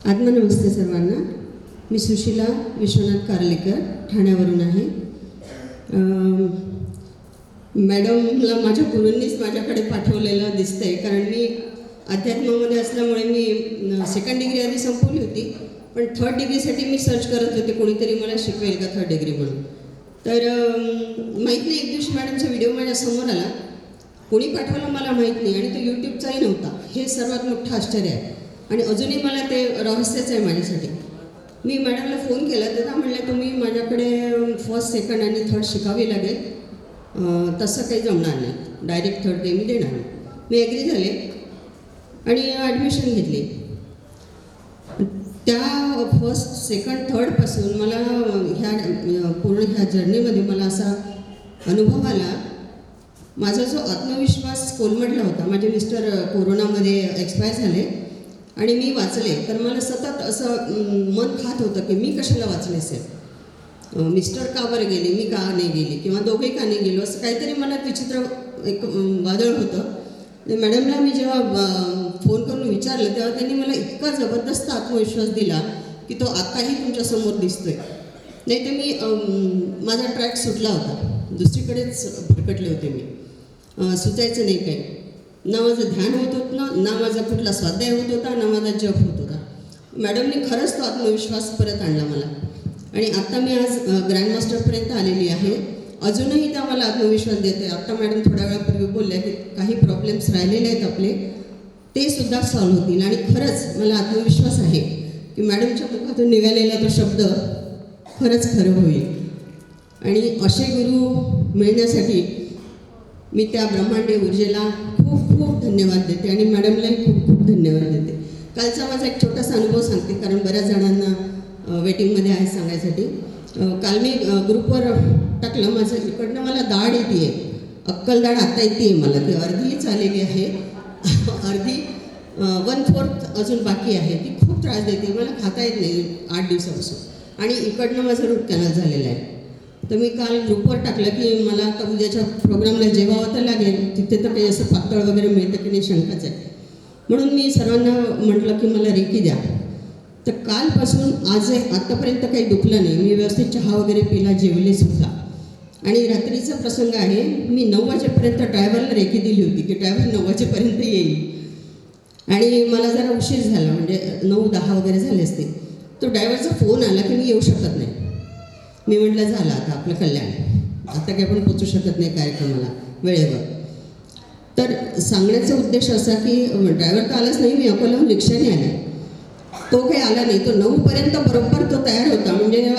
आत्मनमस्ते सर्वांना. मी सुशीला विश्वनाथ कार्लेकर ठाण्यावरून आहे. मॅडमला माझ्या गुरूंनीच माझ्याकडे पाठवलेलं दिसतंय, कारण मी अध्यात्मामध्ये असल्यामुळे मी सेकंड डिग्री आधी संपवली होती, पण थर्ड डिग्रीसाठी मी सर्च करत होते कोणीतरी मला शिकवेल का थर्ड डिग्री म्हणून. तर माहीत नाही, एक दिवशी मॅडमचा व्हिडिओ माझ्या समोर आला. कोणी पाठवला मला माहीत नाही, आणि तो यूट्यूबचाही नव्हता. हे सर्वात मोठं आश्चर्य आहे, आणि अजूनही मला ते रहस्यच आहे माझ्यासाठी. मी मॅडमला फोन केला तर त्या म्हणल्या तुम्ही माझ्याकडे फर्स्ट सेकंड आणि थर्ड शिकावी लागेल, तसं काही जमणार नाही, डायरेक्ट थर्ड काही मी देणार नाही. मी ॲग्री झाले आणि ॲडमिशन घेतली. त्या फर्स्ट सेकंड थर्डपासून मला पूर्ण ह्या जर्नीमध्ये मला असा अनुभव आला, माझा जो आत्मविश्वास कोलमडला होता. माझे मिस्टर कोरोनामध्ये एक्सपायर झाले आणि मी वाचले, तर मला सतत असं मन खात होतं की मी कशाला वाचले असेल, मिस्टर का बरं गेले, मी का नाही गेली, किंवा दोघे का नाही गेलो, असं काहीतरी मला विचित्र एक वादळ होतं. मॅडमला मी जेव्हा फोन करून विचारलं तेव्हा त्यांनी मला इतका जबरदस्त आत्मविश्वास दिला की तो आत्ताही तुमच्यासमोर दिसतोय. नाही तर मी माझा ट्रॅक सुटला होता, दुसरीकडेच भरकटले होते मी, सुचायचं नाही काही. ना माझं ध्यान होत होतं, ना माझा कुठला स्वाध्याय होत होता, ना माझा जप होत होता. मॅडमने खरंच तो आत्मविश्वास परत आणला मला, आणि आत्ता मी आज ग्रँडमास्टरपर्यंत आलेली आहे. अजूनही त्या मला आत्मविश्वास देते. आत्ता मॅडम थोड्या वेळापूर्वी बोलल्या की काही प्रॉब्लेम्स राहिलेले आहेत आपले, ते सुद्धा सॉल्व्ह होतील. आणि खरंच मला आत्मविश्वास आहे की मॅडमच्या मुखातून निघालेला तो शब्द खरंच खरं होईल. आणि असे गुरु मिळण्यासाठी मी त्या ब्रह्मांडीय ऊर्जेला खूप खूप धन्यवाद देते, आणि मॅडमलाही खूप खूप धन्यवाद देते. कालचा माझा एक छोटासा अनुभव सांगते, कारण बऱ्याच जणांना वेटिंगमध्ये आहे सांगायसाठी. काल मी ग्रुपवर टाकलं, माझं इकडनं मला दाढ येते आहे, अक्कल दाढ आता येते आहे मला, ती अर्धीच आलेली आहे, अर्धी 1/4 अजून बाकी आहे. ती खूप त्रास देते, मला खाता येत नाही 8 दिवसापासून, आणि इकडनं माझं रूट कॅनल झालेलं आहे. तर मी काल ग्रुपवर टाकलं की मला आता उद्याच्या प्रोग्रामला जेवावं तर लागेल, तिथे तर काही असं पातळ वगैरे मिळतं की नाही शंकाच आहे. म्हणून मी सर्वांना म्हटलं की मला रेकी द्या. तर कालपासून आज आत्तापर्यंत काही दुखलं नाही. मी व्यवस्थित चहा वगैरे पिला, जेवले सुद्धा. आणि रात्रीचा प्रसंग आहे, मी 9 वाजेपर्यंत ड्रायव्हरला रेकी दिली होती की ड्रायव्हर 9 वाजेपर्यंत येईल, आणि मला जरा उशीर झाला, म्हणजे 9-10 वगैरे झाले असते. तो ड्रायव्हरचा फोन आला की मी येऊ शकत नाही. मी म्हटलं झालं आता आपलं कल्याण, आता काही आपण पोचू शकत नाही कार्यक्रमाला वेळेवर. तर सांगण्याचा उद्देश असा की ड्रायव्हर तर आलाच नाही, मी अकोल्याहून रिक्षाने आले, तो काही आला नाही. तो 9पर्यंत बरोबर तो तयार होता. म्हणजे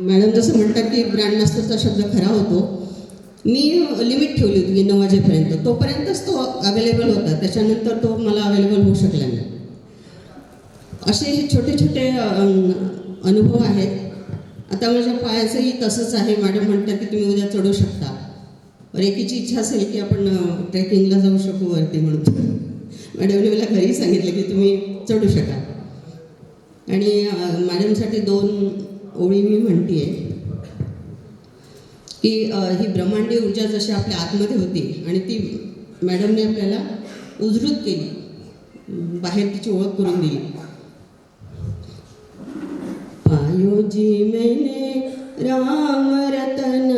मॅडम जसं म्हणतात की ग्रँडमास्टरचा शब्द खरा होतो. मी लिमिट ठेवली होती की 9 वाजेपर्यंत, तोपर्यंतच तो अवेलेबल होता, त्याच्यानंतर तो मला अवेलेबल होऊ शकला नाही. असे हे छोटे छोटे अनुभव आहेत. आता माझ्या पायाचंही तसंच आहे. मॅडम म्हणतात की तुम्ही उद्या चढू शकता. रेकीची इच्छा असेल की आपण ट्रेकिंगला जाऊ शकू वरती म्हणून. मॅडमने मला घरी सांगितलं की तुम्ही चढू शका. आणि मॅडमसाठी 2 ओळी मी म्हणते आहे की ही ब्रह्मांडीय ऊर्जा जशी आपल्या आतमध्ये होती आणि ती मॅडमने आपल्याला उद्धृत केली, बाहेर तिची ओळख करून दिली. पायो जी मैंने राम रतन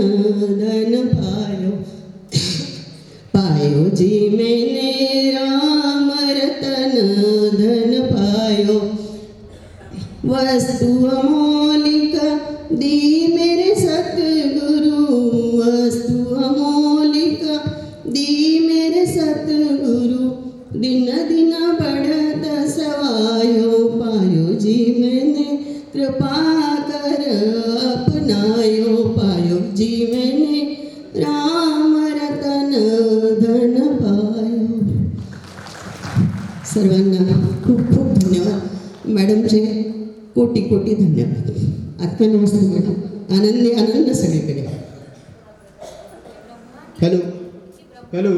धन पायो, पायो जी मैंने राम रतन धन पायो, वस्तु अमोलिक दी मेरे सतगुरु, वस्तु अमोलिक दी मेरे सतगुरु, दिन दिन बढ़त सवायो, पायो जी मैंने कृपा कर अपनायो, पायो जी मैंने राम रतन धन पायो. सर्वांना खूप खूप धन्यवाद. मॅडमचे कोटी कोटी धन्यवाद. आत्मनमस्ते मॅडम. आनंदी आनंद सगळीकडे. Hello hello